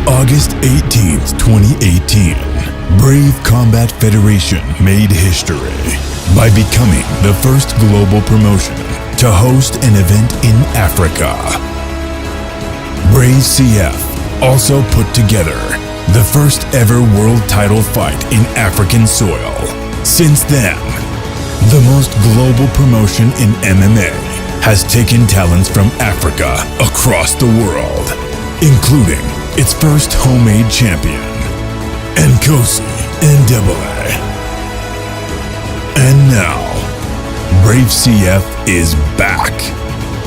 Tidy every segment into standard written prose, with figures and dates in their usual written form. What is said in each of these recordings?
August 18th, 2018, Brave Combat Federation made history by becoming the first global promotion to host an event in Africa. BraceCF also put together the first ever world title fight in African soil. Since then, the most global promotion in MMA has taken talents from Africa across the world, including its first homemade champion, Nkosi and Ndebele. And now, BraveCF is back.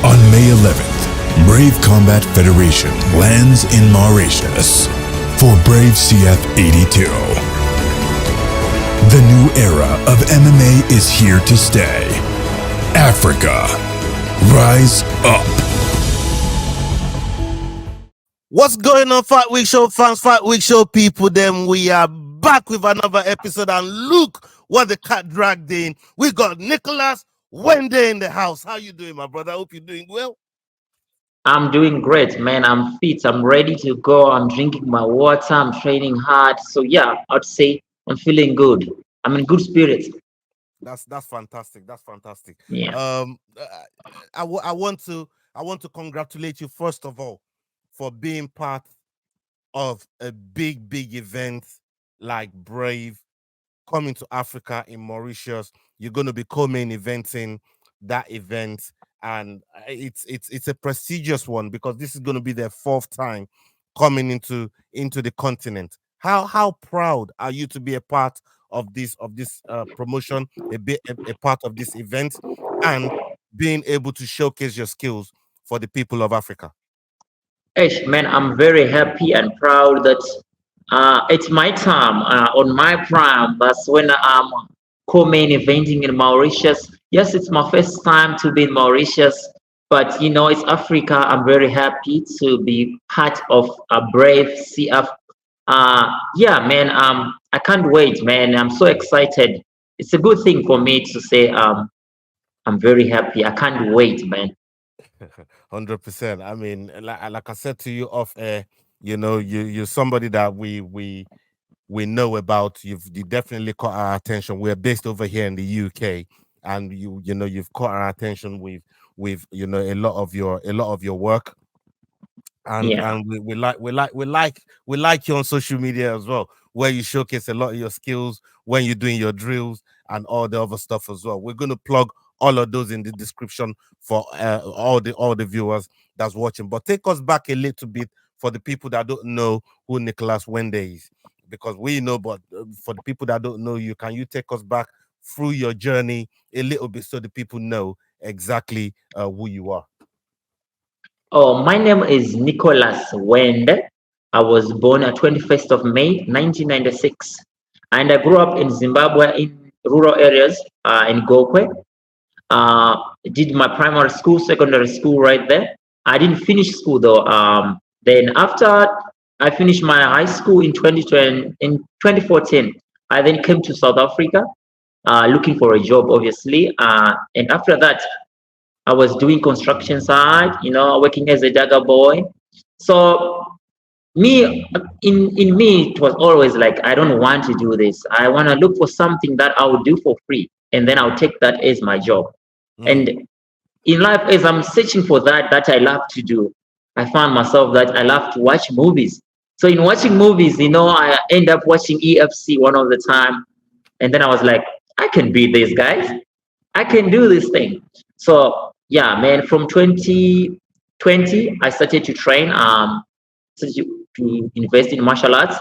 On May 11th, Brave Combat Federation lands in Mauritius for BraveCF 82. The new era of MMA is here to stay. Africa, rise up. What's going on, Fight Week Show fans, Fight Week Show people? Then we are back with another episode, and look what the cat dragged in. We got Nicholas Hwende in the house. How you doing, my brother? I hope you're doing well. I'm doing great, man. I'm fit. I'm ready to go. I'm drinking my water. I'm training hard. So yeah, I'd say I'm feeling good. I'm in good spirits. That's fantastic. That's fantastic. Yeah. I want to congratulate you first of all for being part of a big event like Brave coming to Africa in Mauritius. You're going to be co-main eventing that event, and it's a prestigious one because this is going to be their fourth time coming into the continent. How proud are you to be a part of this promotion, a part of this event, and being able to showcase your skills for the people of Africa? Hey, man, I'm very happy and proud that it's my time on my prime. That's when I'm co-main eventing in Mauritius. Yes, it's my first time to be in Mauritius, but you know, it's Africa. I'm very happy to be part of a BraveCF. Yeah, man, I can't wait, man. I'm so excited. It's a good thing for me to say I'm very happy. I can't wait, man. 100%. I mean, like I said to you off air, you know, you're somebody that we know about. You definitely caught our attention. We're based over here in the UK, and you know you've caught our attention with you know a lot of your work, and Yeah. and we like you on social media as well, where you showcase a lot of your skills when you're doing your drills and all the other stuff as well. We're going to plug all of those in the description for all the viewers that's watching. But take us back a little bit for the people that don't know who Nicholas Hwende is, because we know, but for the people that don't know you, can you take us back through your journey a little bit so the people know exactly who you are? Oh, my name is Nicholas Hwende. I was born on 21st of May, 1996. And I grew up in Zimbabwe in rural areas in Gokwe. Did my primary school, secondary school right there. I didn't finish school though. Then after I finished my high school in 2014, I then came to South Africa looking for a job, obviously. And after that, I was doing construction side, you know, working as a dagger boy. So in me, it was always like, I don't want to do this. I want to look for something that I would do for free, and then I'll take that as my job. And in life, as I'm searching for that I love to do, I found myself that I love to watch movies. So in watching movies, you know, I end up watching EFC one of the time, and then I was like, I can beat these guys. I can do this thing. So yeah, man, from 2020, I started to train, started to invest in martial arts.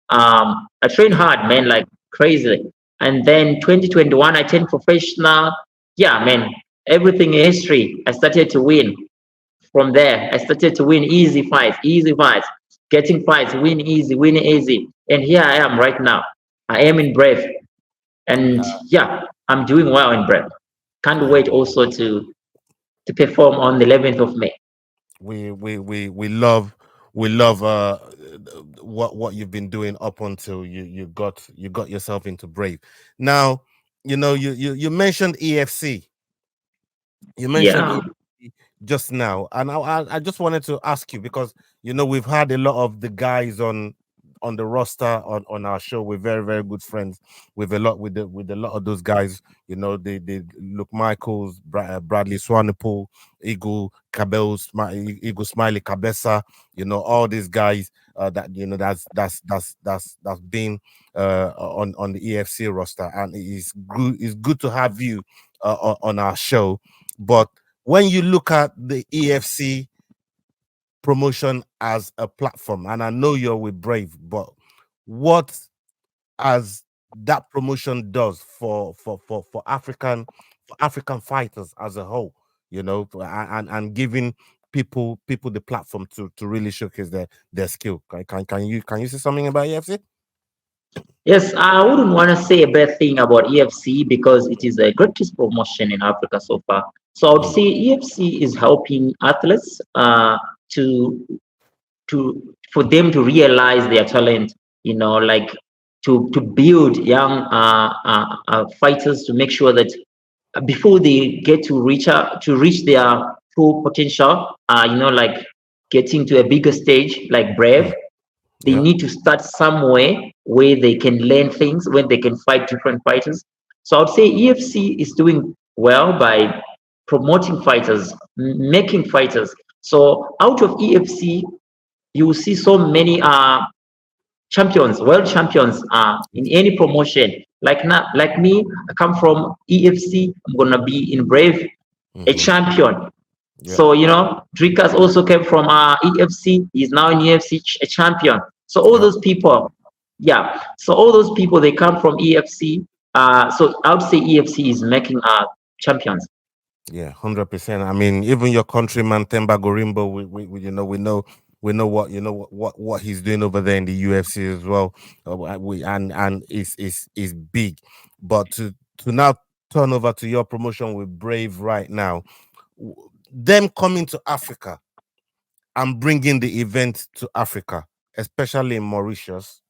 I trained hard, man, like crazy. And then 2021, I turned professional. Yeah, man, everything in history. I started to win. From there, I started to win easy fights, getting fights, win easy. And here I am right now. I am in Brave. And yeah, I'm doing well in Brave. Can't wait also to perform on the 11th of May. We love what you've been doing up until you got yourself into Brave. Now, you know, you mentioned EFC. You mentioned Yeah. EFC. just now, and I just wanted to ask you because we've had a lot of the guys on the roster on our show. We're very very good friends with a lot of those guys. They look Michaels, Bradley Swanepoel, Eagle Smiley Cabeza. All these guys that that's been on the EFC roster, and it's good to have you on our show. But when you look at the EFC promotion as a platform, and I know you're with Brave, but what as that promotion does for African fighters as a whole, and giving people the platform to really showcase their skill. Can you say something about EFC? Yes, I wouldn't want to say a bad thing about EFC because it is the greatest promotion in Africa so far. So I would Mm, say EFC is helping athletes to for them to realize their talent. Like to build young fighters to make sure that before they get to reach their full potential, like getting to a bigger stage like Brave, mm, they yeah, need to start somewhere where they can learn things, where they can fight different fighters. So I would say EFC is doing well by promoting fighters, making fighters. So out of EFC, you will see so many champions, world champions in any promotion. Like me, I come from EFC. I'm gonna be in Brave, a mm-hmm, champion. yeah, So Drikas also came from EFC. He's now in EFC a champion. So all yeah. those people, yeah. So all those people they come from EFC. So I would say EFC is making champions. Yeah, 100%. I mean, even your countryman Temba Gorimbo, we know what he's doing over there in the UFC as well. We and is big. But to now turn over to your promotion with Brave right now, them coming to Africa and bringing the event to Africa, especially in Mauritius,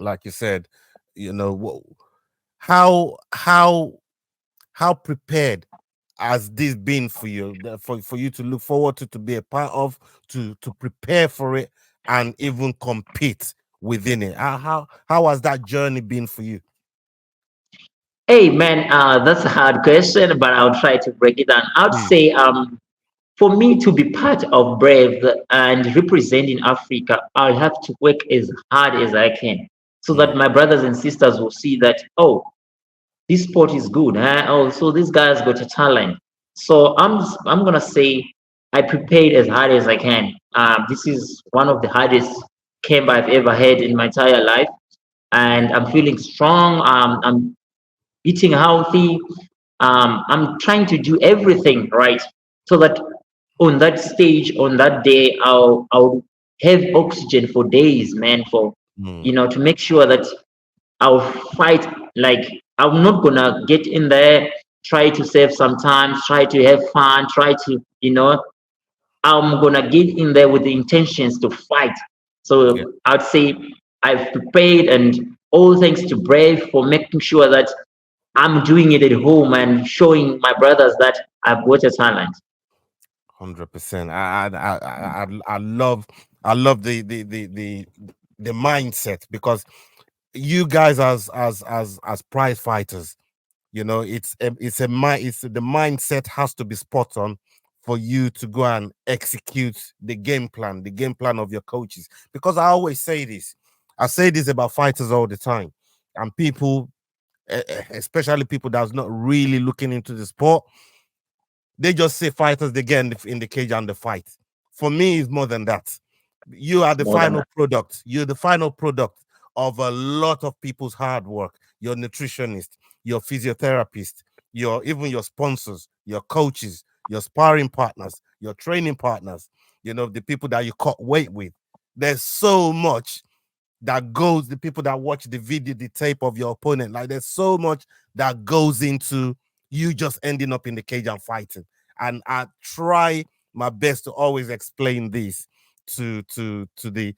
like you said, how prepared has this been for you for you to look forward to be a part of, to prepare for it and even compete within it? How has that journey been for you? Hey man, that's a hard question, but I'll try to break it down. I'd Please. say for me to be part of Brave and representing Africa, I'll have to work as hard as I can so that Mm, my brothers and sisters will see that, oh, this sport is good. Huh? Oh, so this guy's got a talent. So I'm gonna say I prepared as hard as I can. This is one of the hardest camp I've ever had in my entire life, and I'm feeling strong. I'm eating healthy. I'm trying to do everything right so that on that stage, on that day, I'll have oxygen for days, man. For mm, to make sure that I'll fight. Like I'm not gonna get in there, try to save some time, try to have fun, try to I'm gonna get in there with the intentions to fight. yeah, So I'd say I've prepared, and all thanks to Brave for making sure that I'm doing it at home and showing my brothers that I've got a talent. 100%. I love the mindset, because you guys as prize fighters, it's the mindset has to be spot on for you to go and execute the game plan of your coaches. Because I say this about fighters all the time, and people, especially people that's not really looking into the sport, they just say fighters, they get in the cage and the fight. For me, it's more than that. You are It's the more than final that. product. You're the final product of a lot of people's hard work. Your nutritionist, your physiotherapist, your sponsors, your coaches, your sparring partners, your training partners, the people that you cut weight with. There's so much that goes, the people that watch the video, the tape of your opponent. Like, there's so much that goes into you just ending up in the cage and fighting. And I try my best to always explain this to the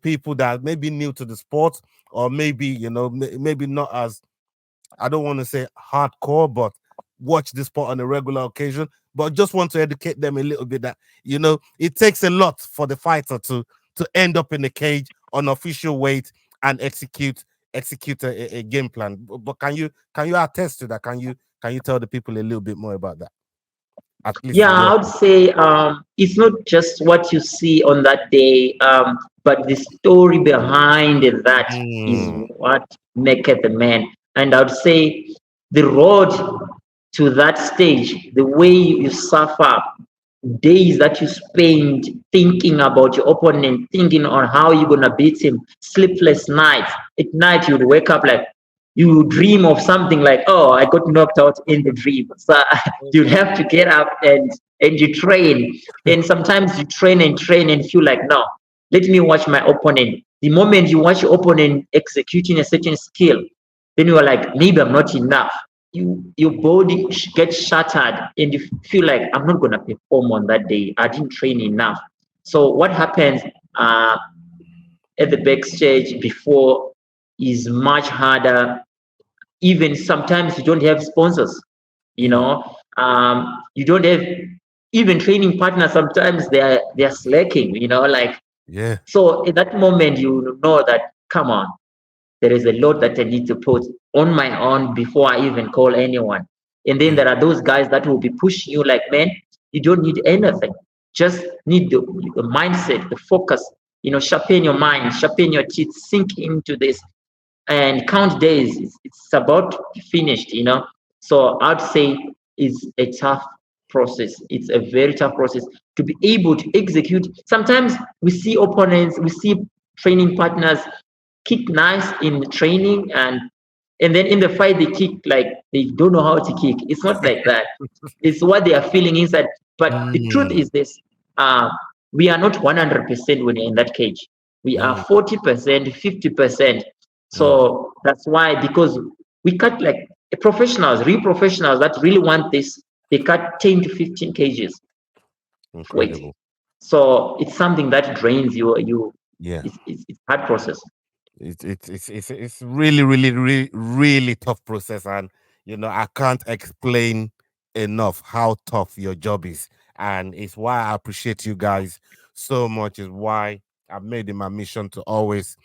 people that may be new to the sport, or maybe maybe not as, I don't want to say hardcore, but watch the sport on a regular occasion. but just want to educate them a little bit that, you know, it takes a lot for the fighter to end up in the cage on official weight and execute a game plan. But can you attest to that? Can you tell the people a little bit more about that? At least yeah, I would say it's not just what you see on that day, but the story behind that is what maketh the man. And I would say the road to that stage, the way you suffer, days that you spend thinking about your opponent, thinking on how you're gonna beat him, sleepless nights. At night you'd wake up like you dream of something like, oh, I got knocked out in the dream. So you'd have to get up and you train. And sometimes you train and feel like, no, let me watch my opponent. The moment you watch your opponent executing a certain skill, then you are like, maybe I'm not enough. Your body gets shattered and you feel like, I'm not going to perform on that day. I didn't train enough. So what happens at the backstage before is much harder. Even sometimes you don't have sponsors, you know, you don't have even training partners. Sometimes they're slacking, you know, like, yeah. So at that moment, you know that, come on, there is a lot that I need to put on my own before I even call anyone. And then there are those guys that will be pushing you like, man, you don't need anything. Just need the mindset, the focus, you know, sharpen your mind, sharpen your teeth, sink into this and count days. It's about finished, you know. So I'd say it's a tough process. It's a very tough process to be able to execute. Sometimes we see opponents, we see training partners kick nice in training, and then in the fight they kick like they don't know how to kick. It's not like that. It's what they are feeling inside. But the truth is this: we are not 100% when you're in that cage. We are 40%, 50%. So that's why, because we cut like professionals, real professionals that really want this, they cut 10 to 15 kgs. Incredible. Weight. So it's something that drains you. Yeah. It's hard process. It's really tough process, and you know, I can't explain enough how tough your job is, and it's why I appreciate you guys so much. Is why I've made it my mission to always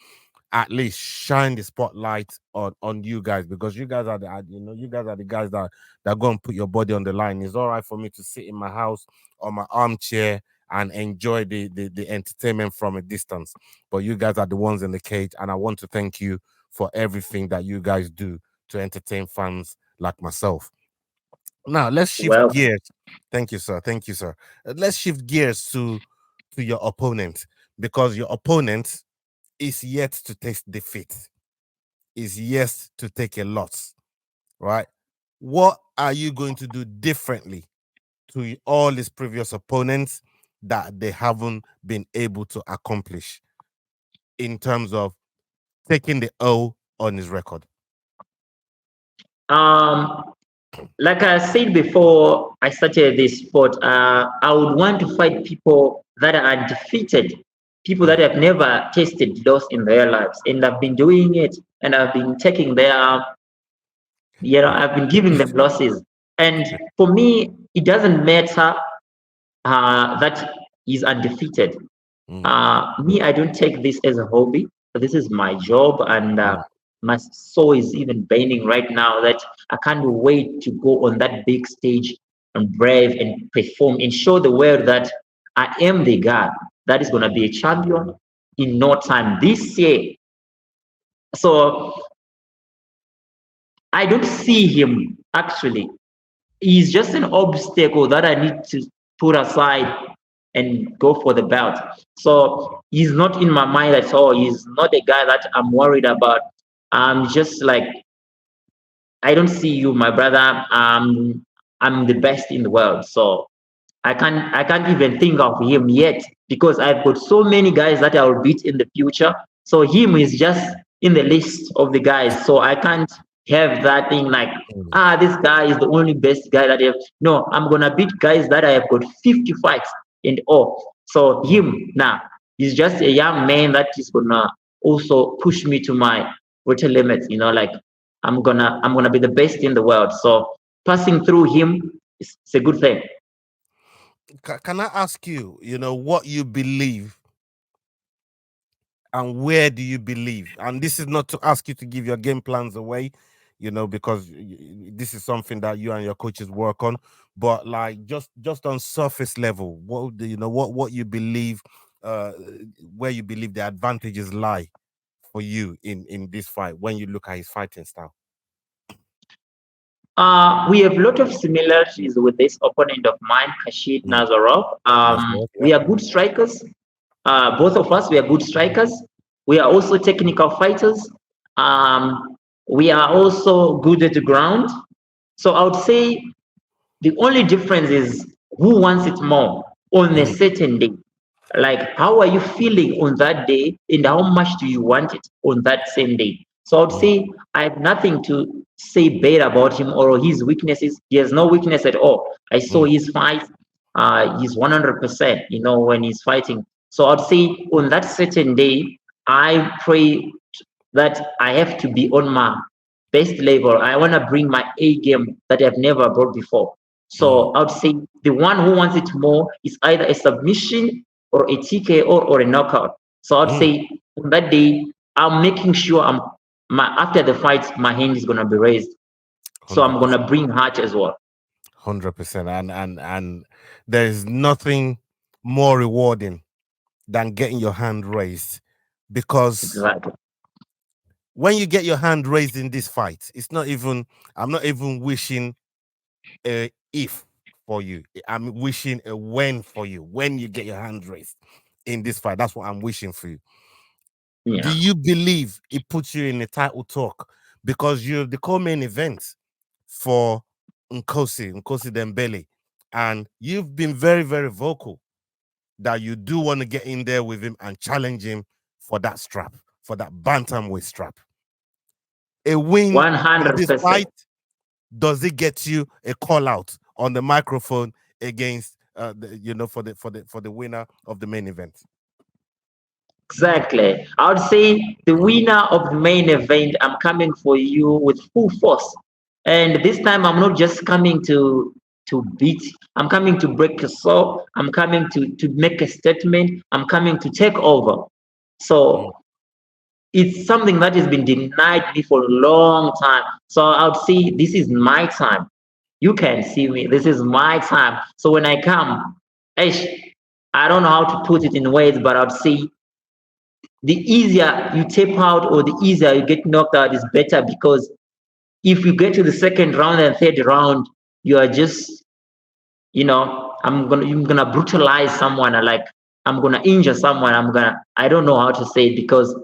at least shine the spotlight on you guys, because you guys are the, you know, you guys are the guys that go and put your body on the line. It's all right for me to sit in my house on my armchair and enjoy the entertainment from a distance, but you guys are the ones in the cage, and I want to thank you for everything that you guys do to entertain fans like myself. Now let's shift gears. Thank you, sir. Thank you, sir. Let's shift gears to your opponent, because your opponent is yet to taste defeat, is yet to take a loss, right? What are you going to do differently to all his previous opponents that they haven't been able to accomplish in terms of taking the O on his record? Like I said before I started this sport, I would want to fight people that are undefeated, people that have never tasted loss in their lives, and I've been doing it, and I've been taking their, you know, I've been giving them losses. And for me, it doesn't matter that he's undefeated. Me, I don't take this as a hobby. This is my job, and my soul is even burning right now that I can't wait to go on that big stage and brave and perform and show the world that I am the guy that is going to be a champion in no time this year. So I don't see him actually. He's just an obstacle that I need to put aside and go for the belt. So he's not in my mind at all. He's not a guy that I'm worried about. I'm just like, I don't see you, my brother. I'm the best in the world. So I can't even think of him yet, because I've got so many guys that I will beat in the future. So him is just in the list of the guys. So I can't have that thing like, this guy is the only best guy that I have. No, I'm gonna beat guys that I have got 50 fights and all. So him now, he's just a young man that is gonna also push me to my outer limits. You know, like I'm gonna be the best in the world. So passing through him is a good thing. can I ask you, what you believe and where do you believe? And this is not to ask you to give your game plans away, because this is something that you and your coaches work on. But like just on surface level, what do you know? What you believe, uh, where you believe the advantages lie for you in this fight when you look at his fighting style. We have a lot of similarities with this opponent of mine, Hurshed Nazarov. That's right. We Yeah. are good strikers. Both of us, we are good strikers. We are also technical fighters. We are also good at the ground. So I would say the only difference is who wants it more on a certain day. Like, how are you feeling on that day, and how much do you want it on that same day? So I would say I have nothing to say bad about him or his weaknesses. He has no weakness at all. I saw his fight. He's 100%, when he's fighting. So I'd say on that certain day, I pray that I have to be on my best level. I want to bring my A game that I've never brought before. So I would say the one who wants it more is either a submission or a TKO or a knockout. So I'd say on that day, I'm making sure after the fight, my hand is gonna be raised. So I'm gonna bring heart as well. 100%. And there is nothing more rewarding than getting your hand raised, because Exactly. when you get your hand raised in this fight, I'm not even wishing a if for you. I'm wishing a when for you. When you get your hand raised in this fight, that's what I'm wishing for you. Do Yeah. you believe it puts you in a title talk because you're the co-main event for Nkosi Ndebele, and you've been very, very vocal that you do want to get in there with him and challenge him for that strap, for that bantamweight strap. A win in this 100%. fight, does it get you a call out on the microphone against for the winner of the main event? Exactly. I would say the winner of the main event, I'm coming for you with full force. And this time I'm not just coming to beat, I'm coming to break a soul, I'm coming to make a statement, I'm coming to take over. So it's something that has been denied me for a long time. So I would say this is my time. You can see me. This is my time. So when I come, ish, I don't know how to put it in words, but I'd say the easier you tap out or the easier you get knocked out is better, because if you get to the second round and third round, you are just, I'm gonna brutalize someone, or like I'm gonna injure someone. I don't know how to say it, because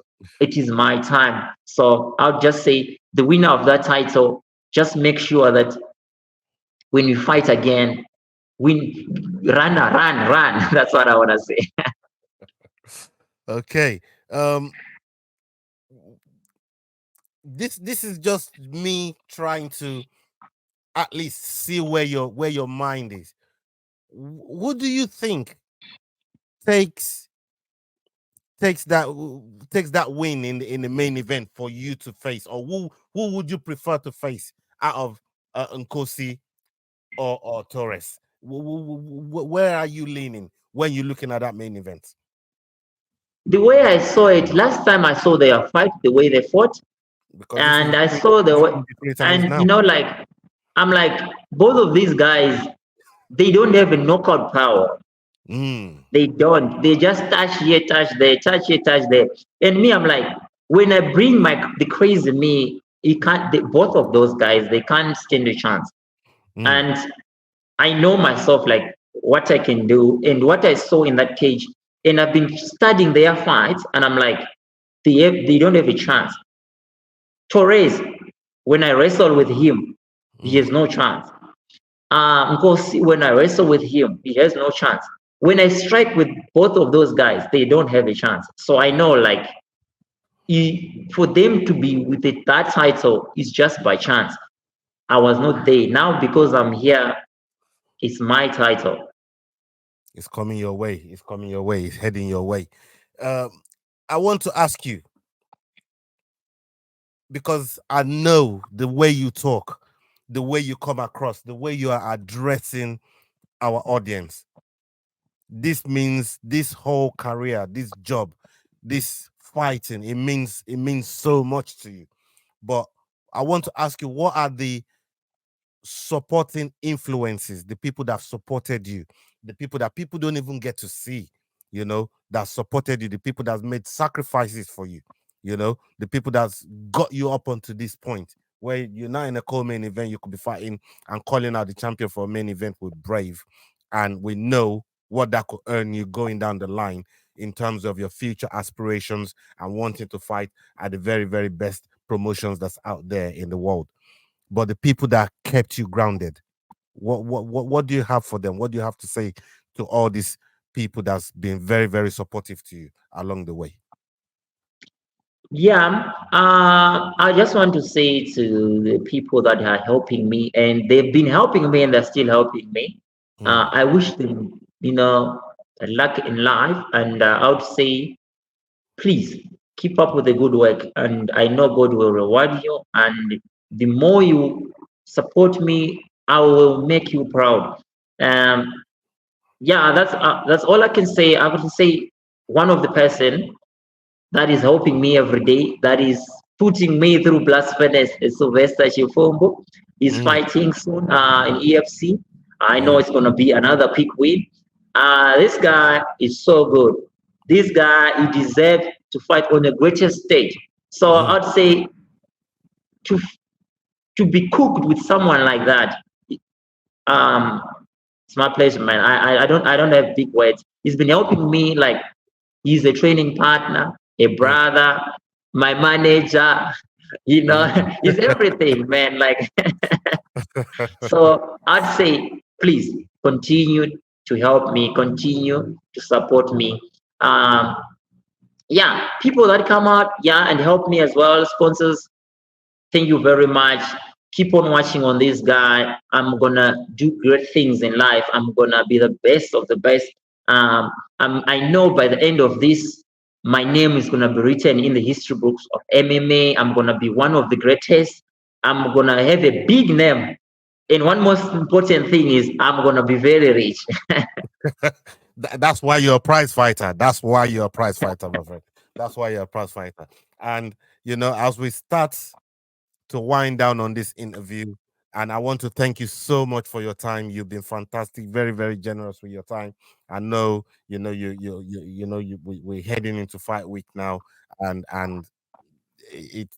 it is my time. So I'll just say the winner of that title, just make sure that when we fight again, we run. That's what I wanna say. Okay. This is just me trying to at least see where your mind is. Who do you think takes takes that takes that win in the main event for you to face, or who would you prefer to face out of Nkosi or Torres? Where are you leaning when you're looking at that main event? The way I saw it last time, I saw their fight, the way they fought, Because and I saw the way, 3 times and now. like I'm like, both of these guys, they don't have a knockout power. They don't. They just touch here, touch there, touch here, touch there. And me, I'm like, when I bring the crazy me, you can't. Both of those guys, they can't stand a chance. And I know myself, like what I can do and what I saw in that cage. And I've been studying their fights, and I'm like, they don't have a chance. Torres, when I wrestle with him, he has no chance. Nkosi, when I wrestle with him, he has no chance. When I strike with both of those guys, they don't have a chance. So I know, like, for them to be with that title is just by chance. I was not there. Now, because I'm here, it's my title. It's coming your way. It's coming your way. It's heading your way. Um, I want to ask you, because I know the way you talk, the way you come across, the way you are addressing our audience. this means this whole career, this job, this fighting, it means so much to you. But I want to ask you, what are the supporting influences, the people that have supported you, the people that people don't even get to see, that supported you, the people that's made sacrifices for you, the people that's got you up onto this point where you're now in a co-main event, you could be fighting and calling out the champion for a main event with Brave. And we know what that could earn you going down the line in terms of your future aspirations and wanting to fight at the very, very best promotions that's out there in the world. But the people that kept you grounded, what do you have for them? What do you have to say to all these people that's been very, very supportive to you along the way? Yeah, I just want to say to the people that are helping me, and they've been helping me, and they're still helping me. I wish them, luck in life, and I would say, please keep up with the good work, and I know God will reward you. And the more you support me, I will make you proud. Um, yeah, that's all I can say. I would say one of the person that is helping me every day, that is putting me through blast furnace, is Sylvester Chifombo. He's fighting soon in EFC. I know it's going to be another big win. This guy is so good. This guy, he deserves to fight on the greatest stage. So I'd say to be cooked with someone like that, it's my pleasure, man. I don't have big words. He's been helping me, like he's a training partner, a brother, my manager, he's everything, man. Like so I'd say please continue to help me, continue to support me. Yeah, people that come out, and help me as well, sponsors, thank you very much. Keep on watching on this guy. I'm gonna do great things in life. I'm gonna be the best of the best. I know by the end of this, my name is gonna be written in the history books of MMA. I'm gonna be one of the greatest. I'm gonna have a big name. And one most important thing is I'm gonna be very rich. That's why you're a prize fighter. That's why you're a prize fighter, my friend. That's why you're a prize fighter. And as we start to wind down on this interview, and I want to thank you so much for your time. You've been fantastic, very, very generous with your time. I know, we're heading into fight week now, and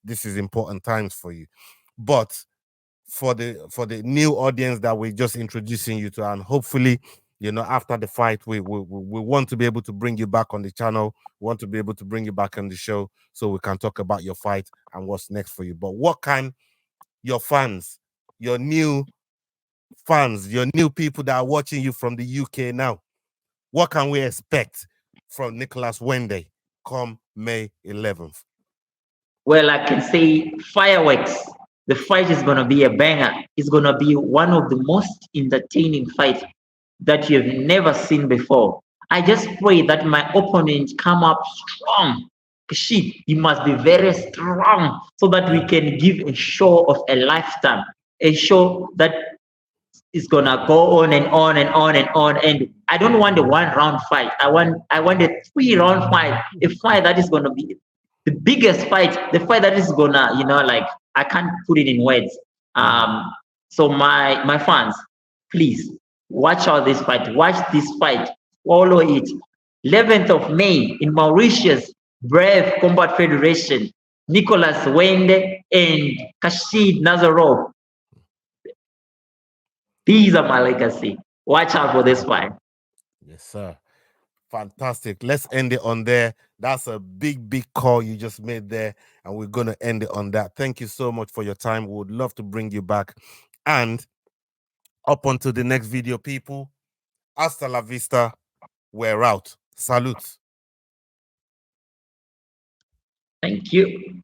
this is important times for you. But for the new audience that we're just introducing you to, and hopefully, after the fight, we want to be able to bring you back on the channel. We want to be able to bring you back on the show so we can talk about your fight and what's next for you. But what can your fans, your new fans, your new people that are watching you from the UK now, what can we expect from Nicholas Hwende come May 11th? Well, I can say fireworks. The fight is going to be a banger. It's going to be one of the most entertaining fights that you've never seen before. I just pray that my opponent come up strong. Shit, he must be very strong so that we can give a show of a lifetime, a show that is gonna go on and on and on and on. And I don't want a 1 round fight. I want a 3 round fight, a fight that is gonna be the biggest fight, the fight that is gonna, like I can't put it in words. So my fans, please watch out this fight. Watch this fight. Follow it. 11th of May in Mauritius, Brave Combat Federation. Nicholas Hwende and Hurshed Nazarov. These are my legacy. Watch out for this fight. Yes, sir. Fantastic. Let's end it on there. That's a big, big call you just made there. And we're going to end it on that. Thank you so much for your time. We would love to bring you back. And up onto the next video, people. Hasta la vista. We're out. Salute. Thank you.